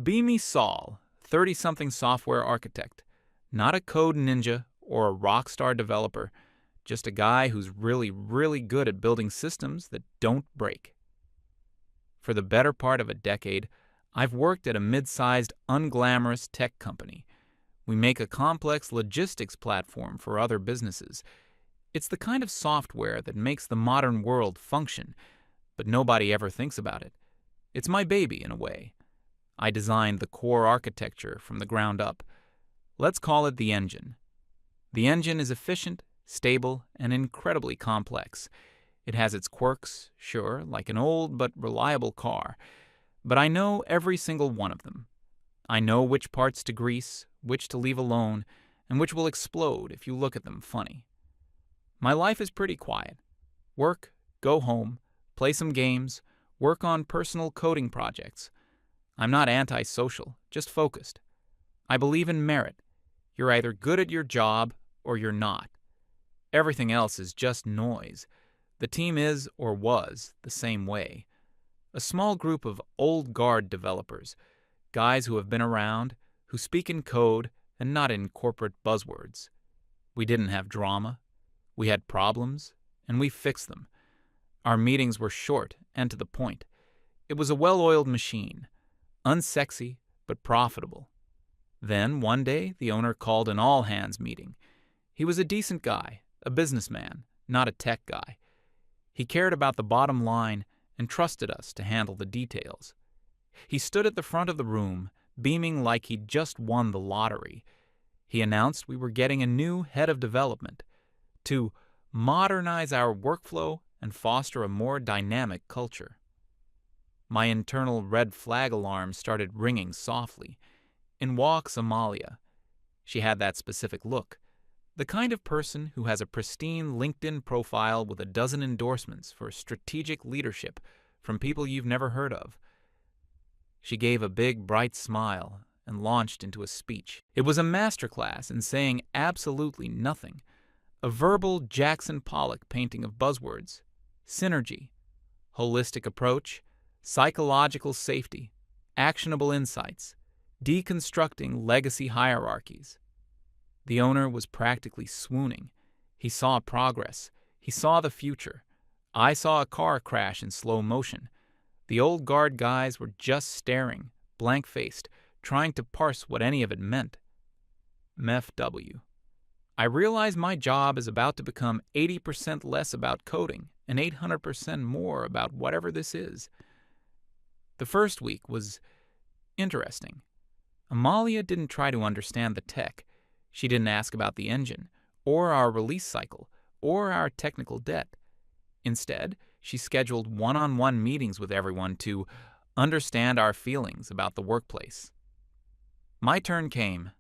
Be me Saul, 30-something software architect. Not a code ninja or a rock star developer, just a guy who's really, really good at building systems that don't break. For the better part of a decade, I've worked at a mid-sized, unglamorous tech company. We make a complex logistics platform for other businesses. It's the kind of software that makes the modern world function, but nobody ever thinks about it. It's my baby, in a way. I designed the core architecture from the ground up. Let's call it the engine. The engine is efficient, stable, and incredibly complex. It has its quirks, sure, like an old but reliable car, but I know every single one of them. I know which parts to grease, which to leave alone, and which will explode if you look at them funny. My life is pretty quiet. Work, go home, play some games, work on personal coding projects. I'm not antisocial, just focused. I believe in merit. You're either good at your job or you're not. Everything else is just noise. The team is, or was, the same way. A small group of old guard developers, guys who have been around, who speak in code and not in corporate buzzwords. We didn't have drama. We had problems, and we fixed them. Our meetings were short and to the point. It was a well-oiled machine, unsexy but profitable. Then, one day, the owner called an all-hands meeting. He was a decent guy, a businessman, not a tech guy. He cared about the bottom line and trusted us to handle the details. He stood at the front of the room, beaming like he'd just won the lottery. He announced we were getting a new head of development to modernize our workflow and foster a more dynamic culture. My internal red flag alarm started ringing softly. In walks Amalia. She had that specific look, the kind of person who has a pristine LinkedIn profile with a dozen endorsements for strategic leadership from people you've never heard of. She gave a big, bright smile and launched into a speech. It was a masterclass in saying absolutely nothing, a verbal Jackson Pollock painting of buzzwords: synergy, holistic approach, psychological safety, actionable insights, deconstructing legacy hierarchies. The owner was practically swooning. He saw progress. He saw the future. I saw a car crash in slow motion. The old guard guys were just staring, blank-faced, trying to parse what any of it meant. MFW. I realize my job is about to become 80% less about coding and 800% more about whatever this is. The first week was interesting. Amalia didn't try to understand the tech. She didn't ask about the engine, or our release cycle, or our technical debt. Instead, she scheduled one-on-one meetings with everyone to understand our feelings about the workplace. My turn came.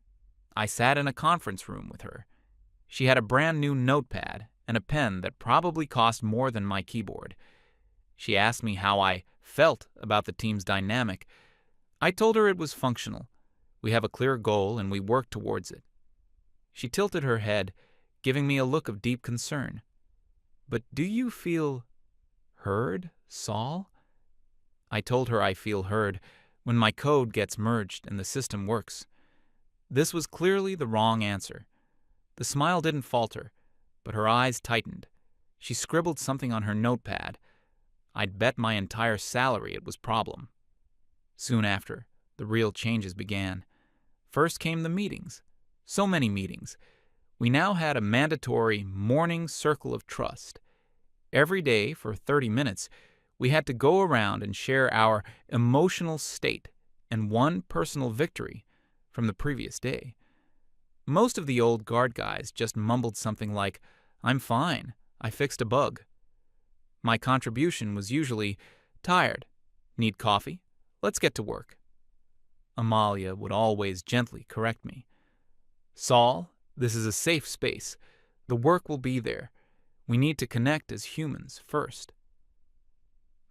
I sat in a conference room with her. She had a brand new notepad and a pen that probably cost more than my keyboard. She asked me how I felt about the team's dynamic. I told her it was functional. We have a clear goal and we work towards it. She tilted her head, giving me a look of deep concern. But do you feel heard, Saul? I told her I feel heard when my code gets merged and the system works. This was clearly the wrong answer. The smile didn't falter, but her eyes tightened. She scribbled something on her notepad. I'd bet my entire salary it was problem. Soon after, the real changes began. First came the meetings. So many meetings. We now had a mandatory morning circle of trust. Every day, for 30 minutes, we had to go around and share our emotional state and one personal victory from the previous day. Most of the old guard guys just mumbled something like, "I'm fine, I fixed a bug." My contribution was usually, "Tired? Need coffee? Let's get to work." Amalia would always gently correct me. "Saul, this is a safe space. The work will be there. We need to connect as humans first."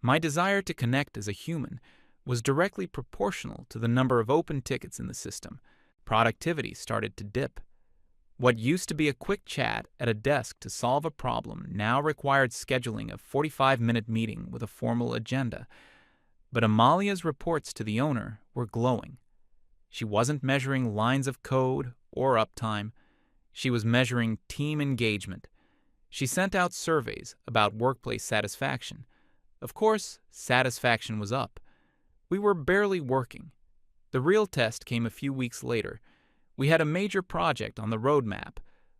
My desire to connect as a human was directly proportional to the number of open tickets in the system. Productivity started to dip. What used to be a quick chat at a desk to solve a problem now required scheduling a 45-minute meeting with a formal agenda. But Amalia's reports to the owner were glowing. She wasn't measuring lines of code or uptime. She was measuring team engagement. She sent out surveys about workplace satisfaction. Of course, satisfaction was up. We were barely working. The real test came a few weeks later. We had a major project on the roadmap,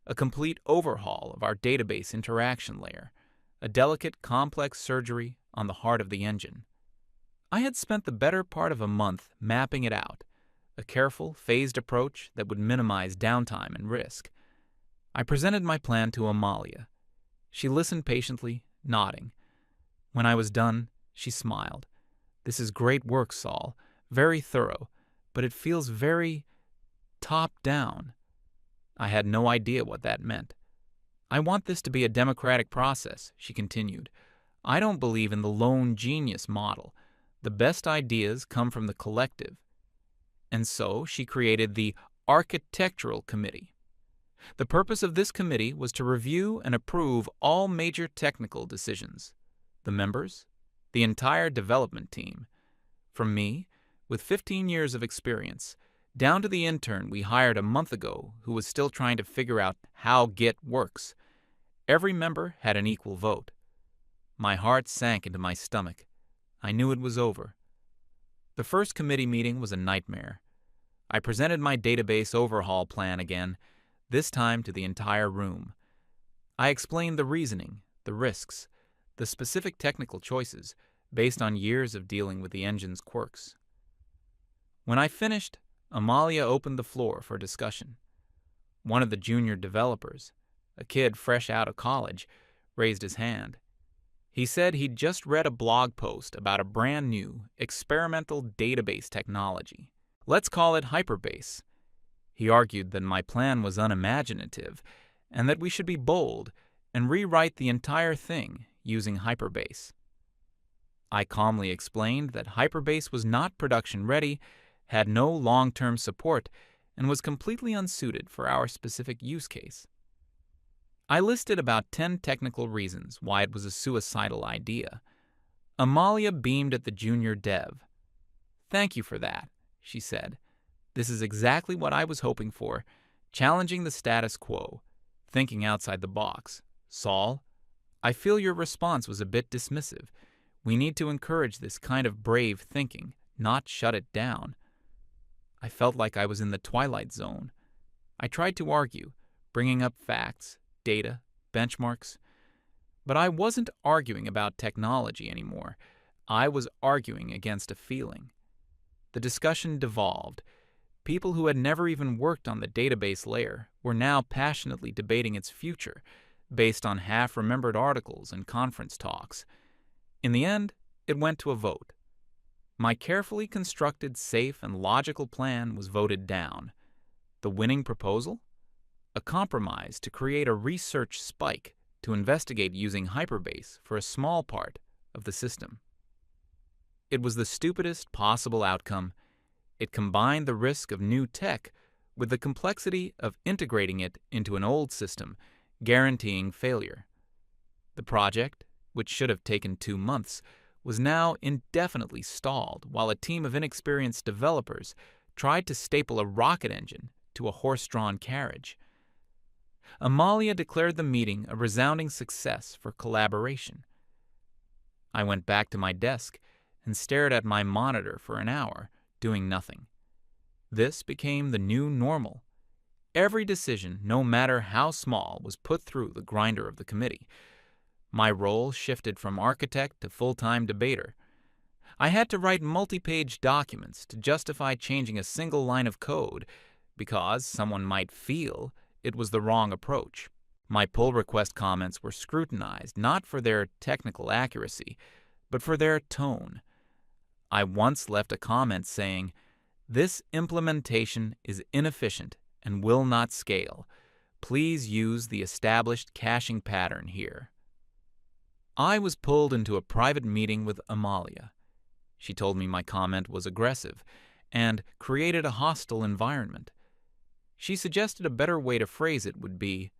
a complete overhaul of our database interaction layer, a delicate, complex surgery on the heart of the engine. I had spent the better part of a month mapping it out, a careful, phased approach that would minimize downtime and risk. I presented my plan to Amalia. She listened patiently, nodding. When I was done, she smiled. "This is great work, Saul. Very thorough, but it feels very top-down." I had no idea what that meant. "I want this to be a democratic process," she continued. "I don't believe in the lone genius model. The best ideas come from the collective." And so she created the Architectural Committee. The purpose of this committee was to review and approve all major technical decisions. The members, the entire development team, from me, with 15 years of experience, down to the intern we hired a month ago who was still trying to figure out how Git works. Every member had an equal vote. My heart sank into my stomach. I knew it was over. The first committee meeting was a nightmare. I presented my database overhaul plan again, this time to the entire room. I explained the reasoning, the risks, the specific technical choices based on years of dealing with the engine's quirks. When I finished, Amalia opened the floor for discussion. One of the junior developers, a kid fresh out of college, raised his hand. He said he'd just read a blog post about a brand new, experimental database technology. Let's call it Hyperbase. He argued that my plan was unimaginative and that we should be bold and rewrite the entire thing using Hyperbase. I calmly explained that Hyperbase was not production-ready, had no long-term support, and was completely unsuited for our specific use case. I listed about 10 technical reasons why it was a suicidal idea. Amalia beamed at the junior dev. "Thank you for that," she said. "This is exactly what I was hoping for, challenging the status quo, thinking outside the box. Saul, I feel your response was a bit dismissive. We need to encourage this kind of brave thinking, not shut it down." I felt like I was in the Twilight Zone. I tried to argue, bringing up facts, data, benchmarks. But I wasn't arguing about technology anymore. I was arguing against a feeling. The discussion devolved. People who had never even worked on the database layer were now passionately debating its future, based on half-remembered articles and conference talks. In the end, it went to a vote. My carefully constructed, safe, and logical plan was voted down. The winning proposal? A compromise to create a research spike to investigate using Hyperbase for a small part of the system. It was the stupidest possible outcome. It combined the risk of new tech with the complexity of integrating it into an old system, guaranteeing failure. The project, which should have taken 2 months, was now indefinitely stalled while a team of inexperienced developers tried to staple a rocket engine to a horse-drawn carriage. Amalia declared the meeting a resounding success for collaboration. I went back to my desk and stared at my monitor for an hour, doing nothing. This became the new normal. Every decision, no matter how small, was put through the grinder of the committee. My role shifted from architect to full-time debater. I had to write multi-page documents to justify changing a single line of code because someone might feel it was the wrong approach. My pull request comments were scrutinized not for their technical accuracy, but for their tone. I once left a comment saying, "This implementation is inefficient and will not scale. Please use the established caching pattern here." I was pulled into a private meeting with Amalia. She told me my comment was aggressive and created a hostile environment. She suggested a better way to phrase it would be,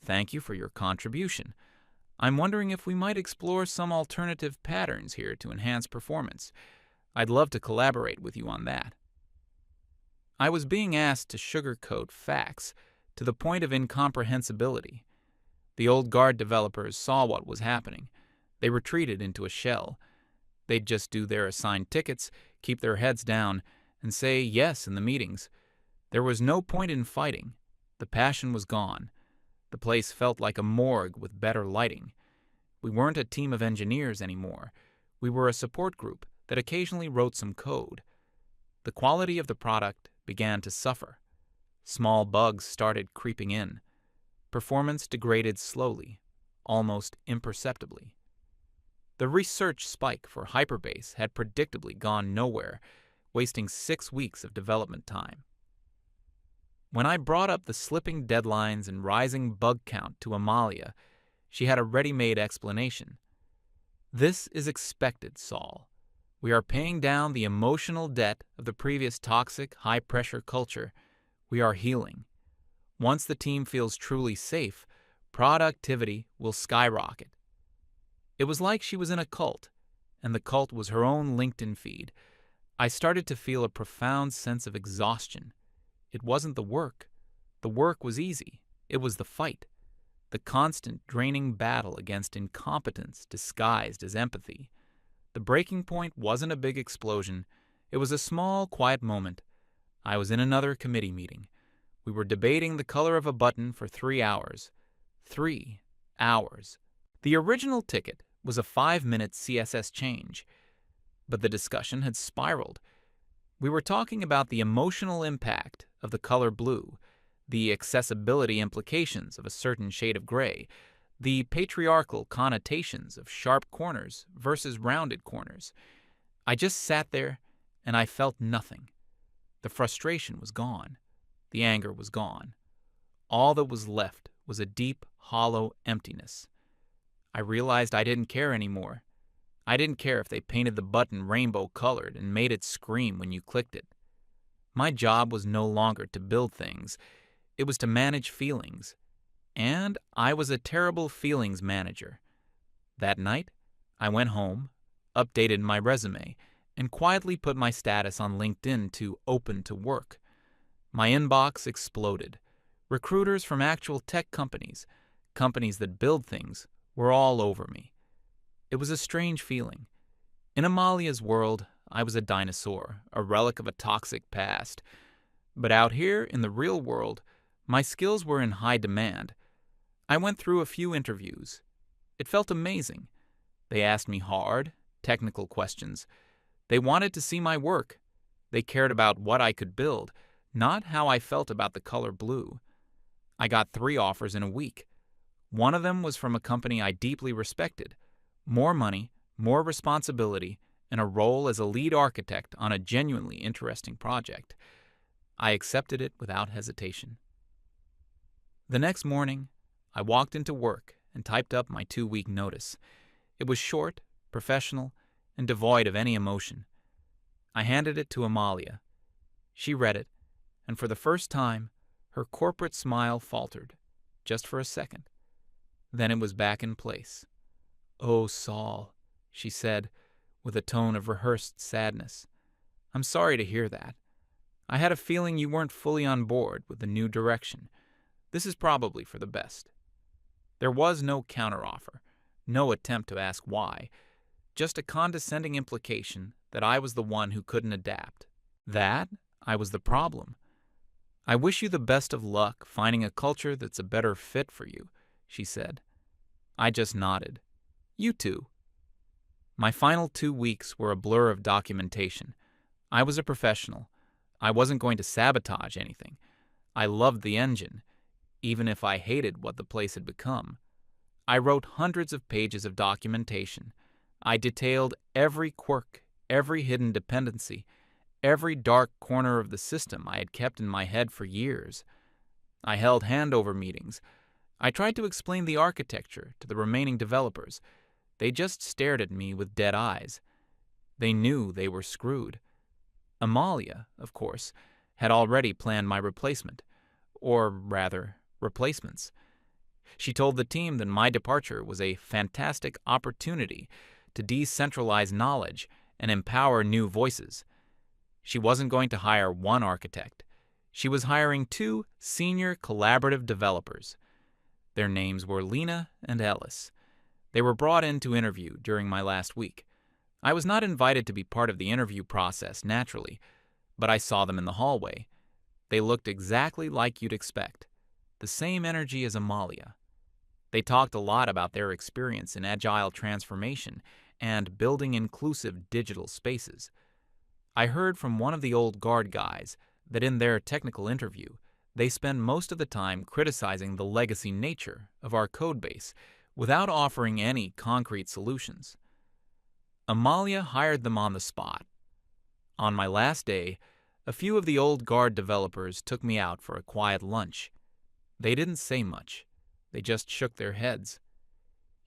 "Thank you for your contribution. I'm wondering if we might explore some alternative patterns here to enhance performance. I'd love to collaborate with you on that." I was being asked to sugarcoat facts to the point of incomprehensibility. The old guard developers saw what was happening. They retreated into a shell. They'd just do their assigned tickets, keep their heads down, and say yes in the meetings. There was no point in fighting. The passion was gone. The place felt like a morgue with better lighting. We weren't a team of engineers anymore. We were a support group that occasionally wrote some code. The quality of the product began to suffer. Small bugs started creeping in. Performance degraded slowly, almost imperceptibly. The research spike for Hyperbase had predictably gone nowhere, wasting 6 weeks of development time. When I brought up the slipping deadlines and rising bug count to Amalia, she had a ready-made explanation. "This is expected, Saul. We are paying down the emotional debt of the previous toxic, high-pressure culture. We are healing. Once the team feels truly safe, productivity will skyrocket." It was like she was in a cult, and the cult was her own LinkedIn feed. I started to feel a profound sense of exhaustion. It wasn't the work. The work was easy. It was the fight. The constant draining battle against incompetence disguised as empathy. The breaking point wasn't a big explosion. It was a small, quiet moment. I was in another committee meeting. We were debating the color of a button for 3 hours. 3 hours. The original ticket was a 5-minute CSS change, but the discussion had spiraled. We were talking about the emotional impact of the color blue, the accessibility implications of a certain shade of gray, the patriarchal connotations of sharp corners versus rounded corners. I just sat there and I felt nothing. The frustration was gone. The anger was gone. All that was left was a deep, hollow emptiness. I realized I didn't care anymore. I didn't care if they painted the button rainbow-colored and made it scream when you clicked it. My job was no longer to build things. It was to manage feelings. And I was a terrible feelings manager. That night, I went home, updated my resume, and quietly put my status on LinkedIn to open to work. My inbox exploded. Recruiters from actual tech companies, companies that build things, were all over me. It was a strange feeling. In Amalia's world, I was a dinosaur, a relic of a toxic past. But out here in the real world, my skills were in high demand. I went through a few interviews. It felt amazing. They asked me hard, technical questions. They wanted to see my work. They cared about what I could build, not how I felt about the color blue. I got 3 offers in a week. One of them was from a company I deeply respected. More money, more responsibility, and a role as a lead architect on a genuinely interesting project. I accepted it without hesitation. The next morning, I walked into work and typed up my 2-week notice. It was short, professional, and devoid of any emotion. I handed it to Amalia. She read it, and for the first time, her corporate smile faltered, just for a second. Then it was back in place. "Oh, Saul," she said, with a tone of rehearsed sadness. "I'm sorry to hear that. I had a feeling you weren't fully on board with the new direction. This is probably for the best." There was no counteroffer, no attempt to ask why, just a condescending implication that I was the one who couldn't adapt. That I was the problem. "I wish you the best of luck finding a culture that's a better fit for you," she said. I just nodded. "You too." My final 2 weeks were a blur of documentation. I was a professional. I wasn't going to sabotage anything. I loved the engine, even if I hated what the place had become. I wrote hundreds of pages of documentation. I detailed every quirk, every hidden dependency, every dark corner of the system I had kept in my head for years. I held handover meetings. I tried to explain the architecture to the remaining developers. They just stared at me with dead eyes. They knew they were screwed. Amalia, of course, had already planned my replacement, or rather, replacements. She told the team that my departure was a fantastic opportunity to decentralize knowledge and empower new voices. She wasn't going to hire one architect. She was hiring 2 senior collaborative developers. Their names were Lena and Ellis. They were brought in to interview during my last week. I was not invited to be part of the interview process naturally, but I saw them in the hallway. They looked exactly like you'd expect. The same energy as Amalia. They talked a lot about their experience in agile transformation and building inclusive digital spaces. I heard from one of the old guard guys that in their technical interview, they spend most of the time criticizing the legacy nature of our codebase without offering any concrete solutions. Amalia hired them on the spot. On my last day, a few of the old guard developers took me out for a quiet lunch. They didn't say much. They just shook their heads.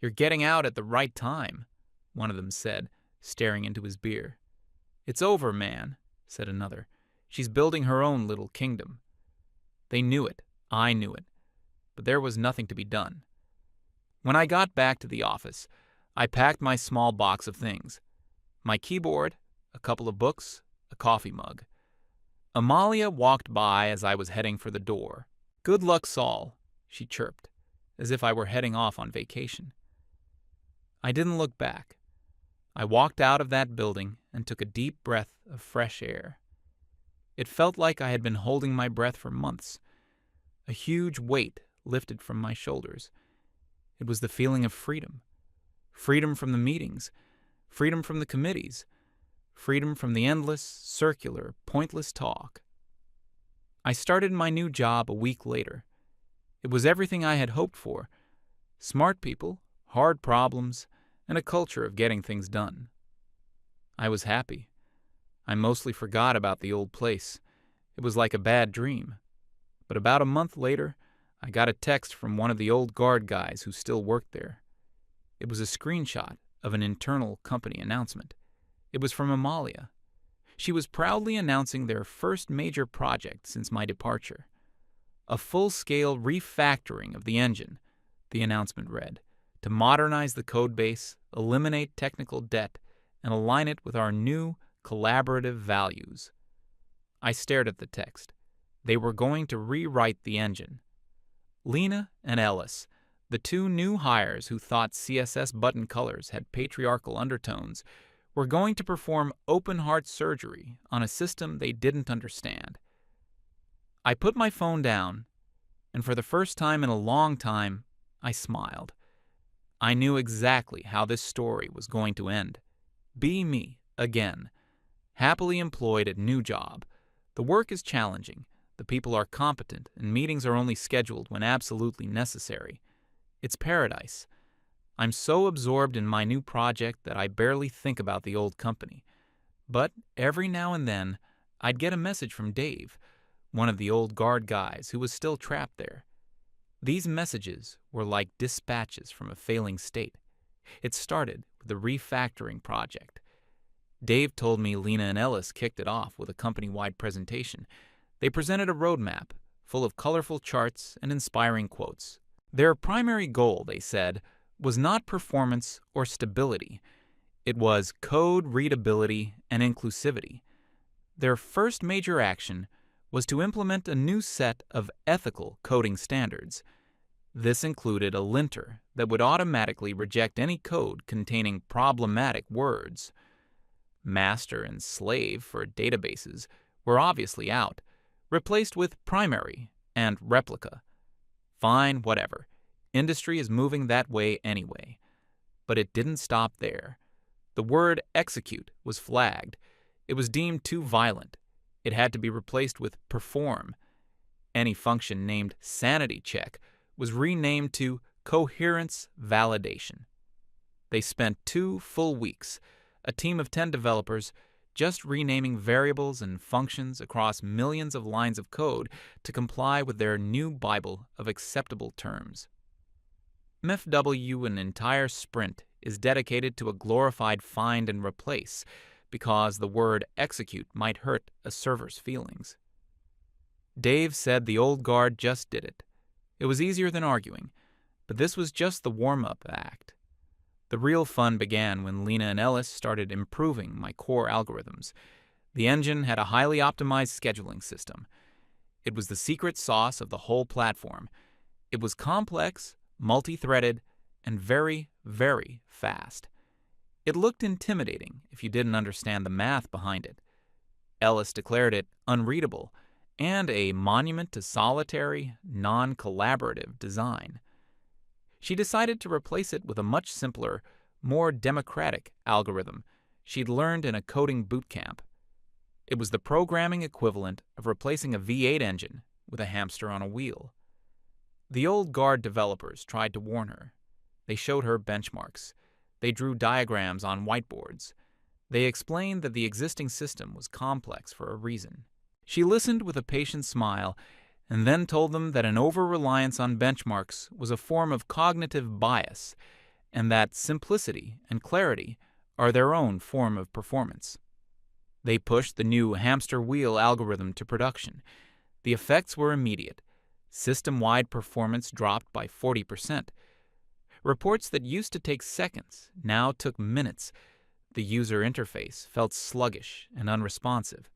"You're getting out at the right time," one of them said, staring into his beer. "It's over, man," said another. "She's building her own little kingdom." They knew it. I knew it. But there was nothing to be done. When I got back to the office, I packed my small box of things. My keyboard, a couple of books, a coffee mug. Amalia walked by as I was heading for the door. "Good luck, Saul," she chirped, as if I were heading off on vacation. I didn't look back. I walked out of that building and took a deep breath of fresh air. It felt like I had been holding my breath for months. A huge weight lifted from my shoulders. It was the feeling of freedom. Freedom from the meetings. Freedom from the committees. Freedom from the endless, circular, pointless talk. I started my new job a week later. It was everything I had hoped for. Smart people, hard problems, and a culture of getting things done. I was happy. I mostly forgot about the old place. It was like a bad dream. But about a month later, I got a text from one of the old guard guys who still worked there. It was a screenshot of an internal company announcement. It was from Amalia. She was proudly announcing their first major project since my departure. A full-scale refactoring of the engine, the announcement read, to modernize the codebase, eliminate technical debt, and align it with our new collaborative values. I stared at the text. They were going to rewrite the engine. Lena and Ellis, the 2 new hires who thought CSS button colors had patriarchal undertones, were going to perform open-heart surgery on a system they didn't understand. I put my phone down, and for the first time in a long time, I smiled. I knew exactly how this story was going to end. Be me, again. Happily employed at new job. The work is challenging, the people are competent, and meetings are only scheduled when absolutely necessary. It's paradise. I'm so absorbed in my new project that I barely think about the old company. But every now and then, I'd get a message from Dave, one of the old guard guys who was still trapped there. These messages were like dispatches from a failing state. It started with the refactoring project. Dave told me Lena and Ellis kicked it off with a company-wide presentation. They presented a roadmap full of colorful charts and inspiring quotes. Their primary goal, they said, was not performance or stability. It was code readability and inclusivity. Their first major action was to implement a new set of ethical coding standards. This included a linter that would automatically reject any code containing problematic words. Master and slave for databases were obviously out, replaced with primary and replica. Fine, whatever. Industry is moving that way anyway. But it didn't stop there. The word execute was flagged. It was deemed too violent. It had to be replaced with perform. Any function named sanity check was renamed to coherence validation. They spent 2 full weeks, a team of 10 developers, just renaming variables and functions across millions of lines of code to comply with their new Bible of acceptable terms. MFW, an entire sprint, is dedicated to a glorified find and replace because the word execute might hurt a server's feelings. Dave said the old guard just did it. It was easier than arguing, but this was just the warm-up act. The real fun began when Lena and Ellis started improving my core algorithms. The engine had a highly optimized scheduling system. It was the secret sauce of the whole platform. It was complex, multi-threaded, and very, very fast. It looked intimidating if you didn't understand the math behind it. Ellis declared it unreadable and a monument to solitary, non-collaborative design. She decided to replace it with a much simpler, more democratic algorithm she'd learned in a coding boot camp. It was the programming equivalent of replacing a V8 engine with a hamster on a wheel. The old guard developers tried to warn her. They showed her benchmarks. They drew diagrams on whiteboards. They explained that the existing system was complex for a reason. She listened with a patient smile and then told them that an over-reliance on benchmarks was a form of cognitive bias and that simplicity and clarity are their own form of performance. They pushed the new hamster wheel algorithm to production. The effects were immediate. System-wide performance dropped by 40%. Reports that used to take seconds now took minutes. The user interface felt sluggish and unresponsive.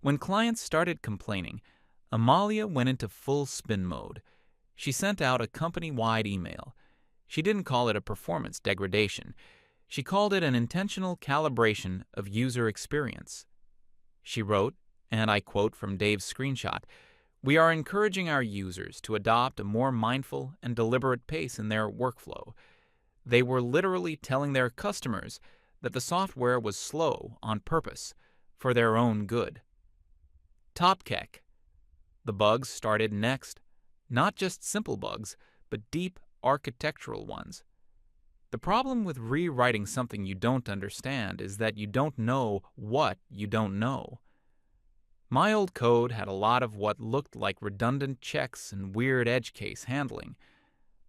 When clients started complaining, Amalia went into full spin mode. She sent out a company-wide email. She didn't call it a performance degradation. She called it an intentional calibration of user experience. She wrote, and I quote from Dave's screenshot, "We are encouraging our users to adopt a more mindful and deliberate pace in their workflow." They were literally telling their customers that the software was slow on purpose for their own good. Topkek. The bugs started next. Not just simple bugs, but deep architectural ones. The problem with rewriting something you don't understand is that you don't know what you don't know. My old code had a lot of what looked like redundant checks and weird edge case handling.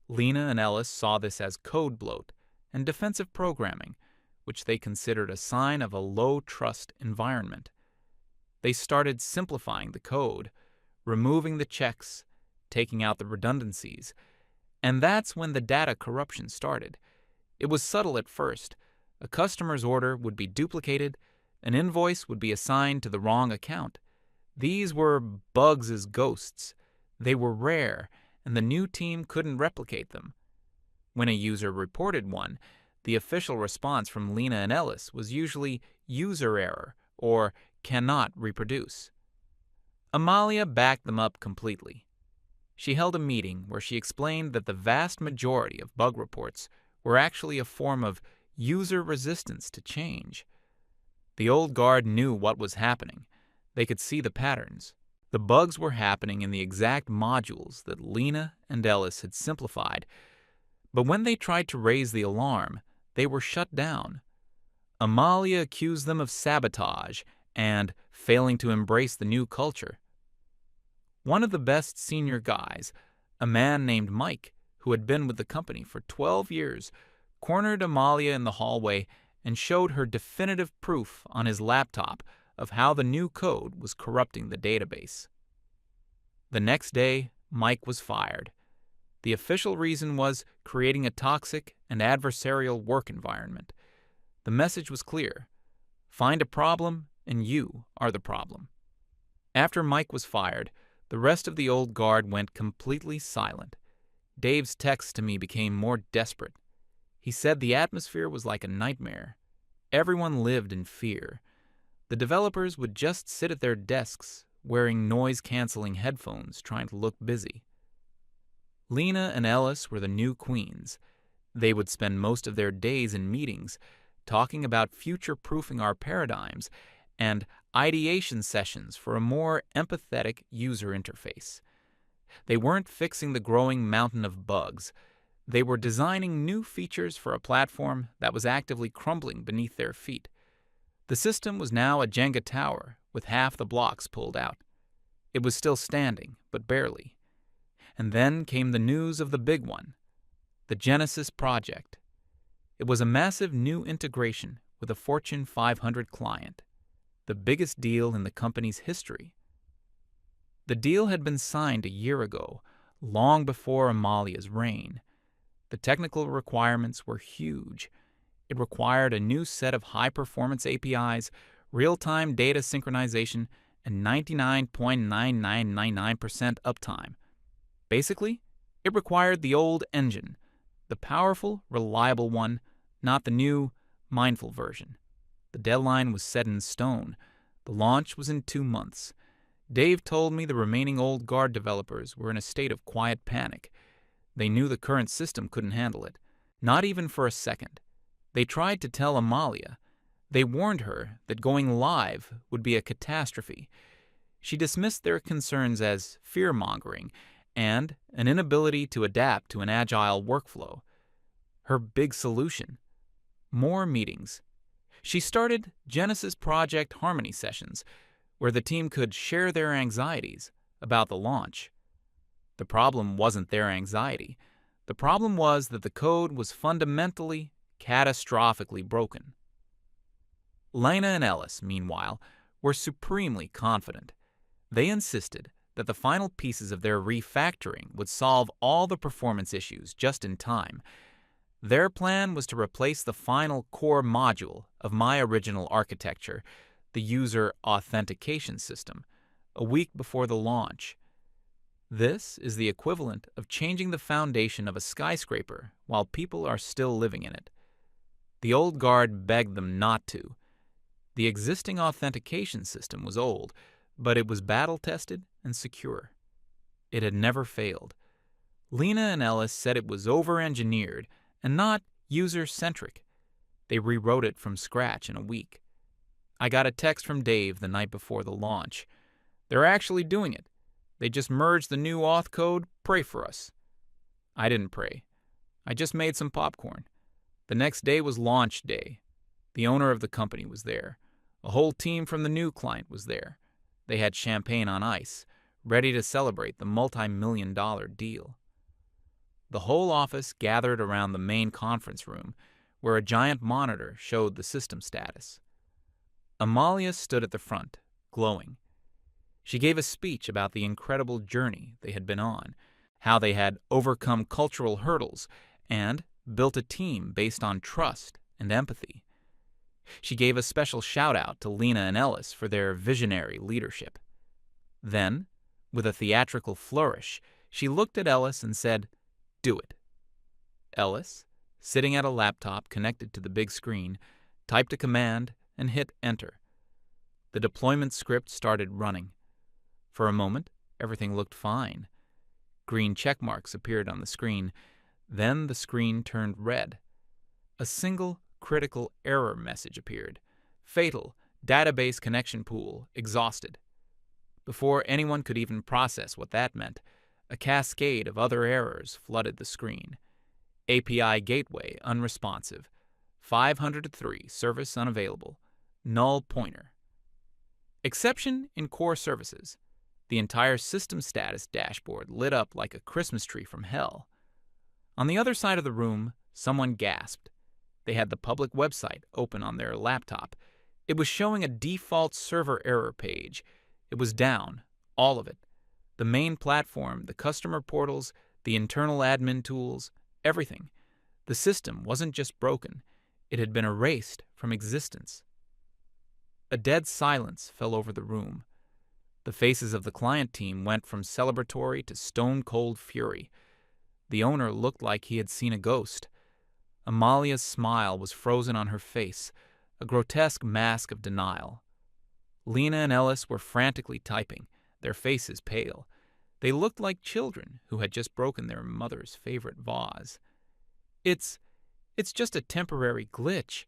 Lena and Ellis saw this as code bloat and defensive programming, which they considered a sign of a low-trust environment. They started simplifying the code, removing the checks, taking out the redundancies, and that's when the data corruption started. It was subtle at first. A customer's order would be duplicated, an invoice would be assigned to the wrong account. These were bugs as ghosts. They were rare, and the new team couldn't replicate them. When a user reported one, the official response from Lena and Ellis was usually user error or cannot reproduce. Amalia backed them up completely. She held a meeting where she explained that the vast majority of bug reports were actually a form of user resistance to change. The old guard knew what was happening. They could see the patterns. The bugs were happening in the exact modules that Lena and Ellis had simplified, but when they tried to raise the alarm, they were shut down. Amalia accused them of sabotage and failing to embrace the new culture. One of the best senior guys, a man named Mike, who had been with the company for 12 years, cornered Amalia in the hallway and showed her definitive proof on his laptop of how the new code was corrupting the database. The next day, Mike was fired. The official reason was creating a toxic and adversarial work environment. The message was clear. Find a problem, and you are the problem. After Mike was fired, the rest of the old guard went completely silent. Dave's texts to me became more desperate. He said the atmosphere was like a nightmare. Everyone lived in fear. The developers would just sit at their desks, wearing noise-canceling headphones, trying to look busy. Lena and Ellis were the new queens. They would spend most of their days in meetings, talking about future-proofing our paradigms and ideation sessions for a more empathetic user interface. They weren't fixing the growing mountain of bugs. They were designing new features for a platform that was actively crumbling beneath their feet. The system was now a Jenga tower with half the blocks pulled out. It was still standing, but barely. And then came the news of the big one, the Genesis project. It was a massive new integration with a Fortune 500 client, the biggest deal in the company's history. The deal had been signed a year ago, long before Amalia's reign. The technical requirements were huge. It required a new set of high-performance APIs, real-time data synchronization, and 99.9999% uptime. Basically, it required the old engine, the powerful, reliable one, not the new, mindful version. The deadline was set in stone. The launch was in 2 months. Dave told me the remaining old guard developers were in a state of quiet panic. They knew the current system couldn't handle it, not even for a second. They tried to tell Amalia. They warned her that going live would be a catastrophe. She dismissed their concerns as fear-mongering and an inability to adapt to an agile workflow. Her big solution: more meetings. She started Genesis Project Harmony sessions, where the team could share their anxieties about the launch. The problem wasn't their anxiety. The problem was that the code was fundamentally, catastrophically broken. Lena and Ellis, meanwhile, were supremely confident. They insisted that the final pieces of their refactoring would solve all the performance issues just in time. Their plan was to replace the final core module of my original architecture, the user authentication system, a week before the launch. This is the equivalent of changing the foundation of a skyscraper while people are still living in it. The old guard begged them not to. The existing authentication system was old, but it was battle-tested and secure. It had never failed. Lena and Ellis said it was over-engineered and not user-centric. They rewrote it from scratch in a week. I got a text from Dave the night before the launch. They're actually doing it. They just merged the new auth code. Pray for us. I didn't pray. I just made some popcorn. The next day was launch day. The owner of the company was there. A whole team from the new client was there. They had champagne on ice, ready to celebrate the multi-million-dollar deal. The whole office gathered around the main conference room, where a giant monitor showed the system status. Amalia stood at the front, glowing. She gave a speech about the incredible journey they had been on, how they had overcome cultural hurdles and built a team based on trust and empathy. She gave a special shout-out to Lena and Ellis for their visionary leadership. Then, with a theatrical flourish, she looked at Ellis and said, "Do it." Ellis, sitting at a laptop connected to the big screen, typed a command and hit enter. The deployment script started running. For a moment, everything looked fine. Green check marks appeared on the screen. Then the screen turned red. A single critical error message appeared. Fatal, database connection pool, exhausted. Before anyone could even process what that meant, a cascade of other errors flooded the screen. API gateway unresponsive. 503 service unavailable. Null pointer. Exception in core services. The entire system status dashboard lit up like a Christmas tree from hell. On the other side of the room, someone gasped. They had the public website open on their laptop. It was showing a default server error page. It was down, all of it. The main platform, the customer portals, the internal admin tools, everything. The system wasn't just broken. It had been erased from existence. A dead silence fell over the room. The faces of the client team went from celebratory to stone-cold fury. The owner looked like he had seen a ghost. Amalia's smile was frozen on her face, a grotesque mask of denial. Lena and Ellis were frantically typing, their faces pale. They looked like children who had just broken their mother's favorite vase. It's just a temporary glitch,"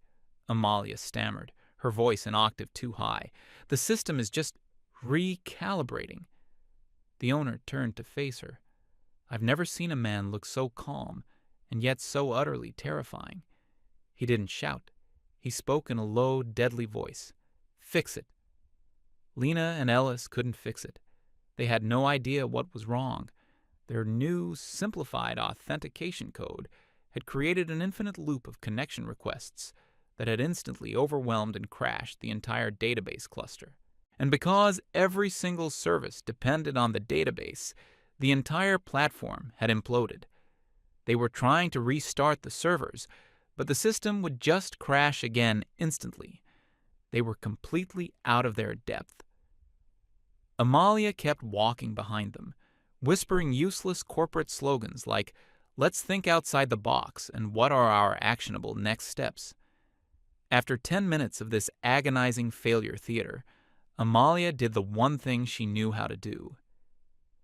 Amalia stammered, her voice an octave too high. "The system is just recalibrating." The owner turned to face her. I've never seen a man look so calm and yet so utterly terrifying. He didn't shout. He spoke in a low, deadly voice. "Fix it." Lena and Ellis couldn't fix it. They had no idea what was wrong. Their new, simplified authentication code had created an infinite loop of connection requests that had instantly overwhelmed and crashed the entire database cluster. And because every single service depended on the database, the entire platform had imploded. They were trying to restart the servers, but the system would just crash again instantly. They were completely out of their depth. Amalia kept walking behind them, whispering useless corporate slogans like, "Let's think outside the box," and "What are our actionable next steps?" After 10 minutes of this agonizing failure theater, Amalia did the one thing she knew how to do.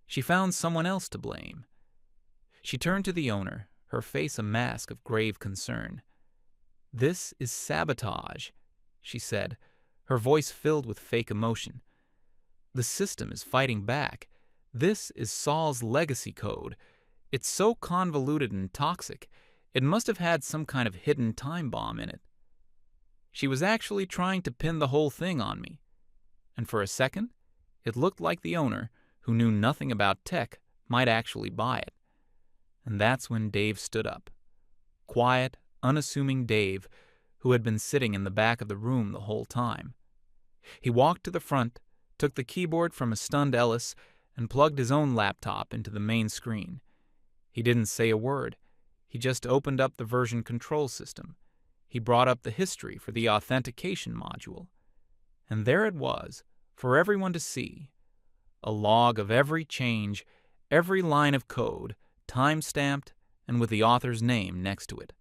She found someone else to blame. She turned to the owner, her face a mask of grave concern. "This is sabotage," she said, her voice filled with fake emotion. "The system is fighting back. This is Saul's legacy code. It's so convoluted and toxic, it must have had some kind of hidden time bomb in it. She was actually trying to pin the whole thing on me. And for a second, it looked like the owner, who knew nothing about tech, might actually buy it. And that's when Dave stood up. Quiet, unassuming Dave, who had been sitting in the back of the room the whole time. He walked to the front, took the keyboard from a stunned Ellis, and plugged his own laptop into the main screen. He didn't say a word. He just opened up the version control system. He brought up the history for the authentication module. And there it was, for everyone to see. A log of every change, every line of code, time-stamped and with the author's name next to it.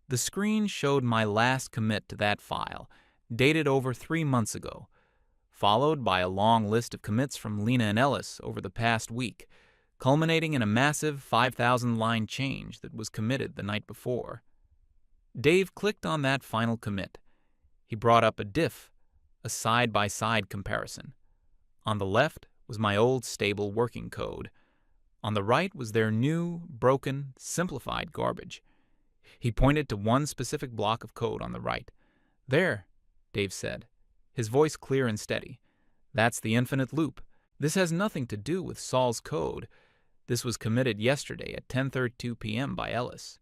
The screen showed my last commit to that file, dated over 3 months ago, followed by a long list of commits from Lena and Ellis over the past week, culminating in a massive 5,000-line change that was committed the night before. Dave clicked on that final commit. He brought up a diff, a side-by-side comparison. On the left was my old stable working code. On the right was their new, broken, simplified garbage. He pointed to one specific block of code on the right. "There," Dave said, his voice clear and steady. "That's the infinite loop. This has nothing to do with Saul's code. This was committed yesterday at 10:32 p.m. by Ellis."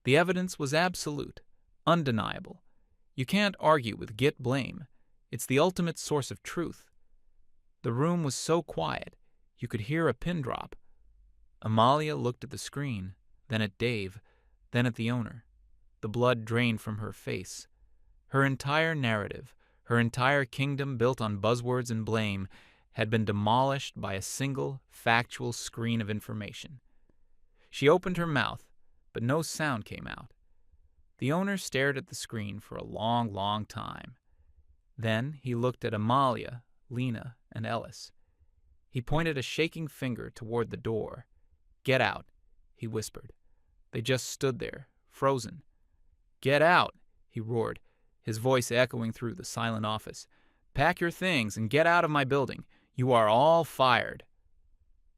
The evidence was absolute, undeniable. You can't argue with Git blame. It's the ultimate source of truth. The room was so quiet, you could hear a pin drop. Amalia looked at the screen, then at Dave, then at the owner. The blood drained from her face. Her entire narrative, her entire kingdom built on buzzwords and blame, had been demolished by a single, factual screen of information. She opened her mouth, but no sound came out. The owner stared at the screen for a long, long time. Then he looked at Amalia, Lena, and Ellis. He pointed a shaking finger toward the door. "Get out," he whispered. They just stood there, frozen. "Get out," he roared, his voice echoing through the silent office. "Pack your things and get out of my building. You are all fired."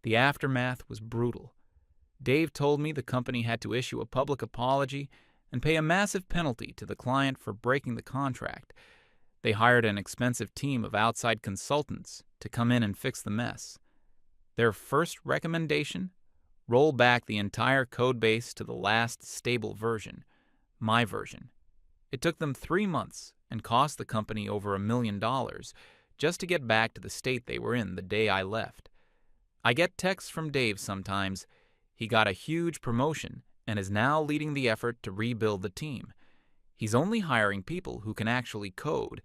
The aftermath was brutal. Dave told me the company had to issue a public apology and pay a massive penalty to the client for breaking the contract. They hired an expensive team of outside consultants to come in and fix the mess. Their first recommendation? Roll back the entire code base to the last stable version, my version. It took them 3 months and cost the company over $1 million just to get back to the state they were in the day I left. I get texts from Dave sometimes. He got a huge promotion and is now leading the effort to rebuild the team. He's only hiring people who can actually code.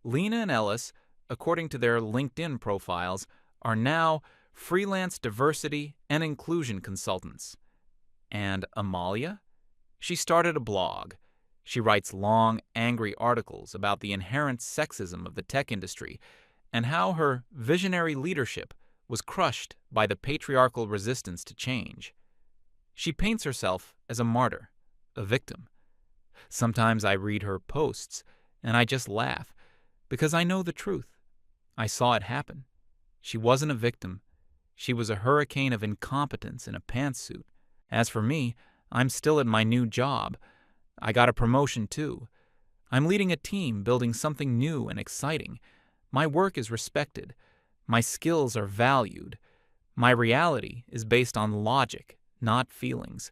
Lena and Ellis, according to their LinkedIn profiles, are now freelance diversity and inclusion consultants. And Amalia? She started a blog. She writes long, angry articles about the inherent sexism of the tech industry and how her visionary leadership was crushed by the patriarchal resistance to change. She paints herself as a martyr, a victim. Sometimes I read her posts and I just laugh because I know the truth. I saw it happen. She wasn't a victim. She was a hurricane of incompetence in a pantsuit. As for me, I'm still at my new job. I got a promotion too. I'm leading a team building something new and exciting. My work is respected. My skills are valued. My reality is based on logic, not feelings.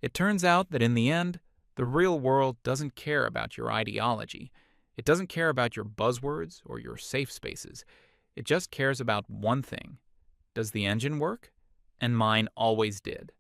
It turns out that in the end, the real world doesn't care about your ideology. It doesn't care about your buzzwords or your safe spaces. It just cares about one thing. Does the engine work? And mine always did.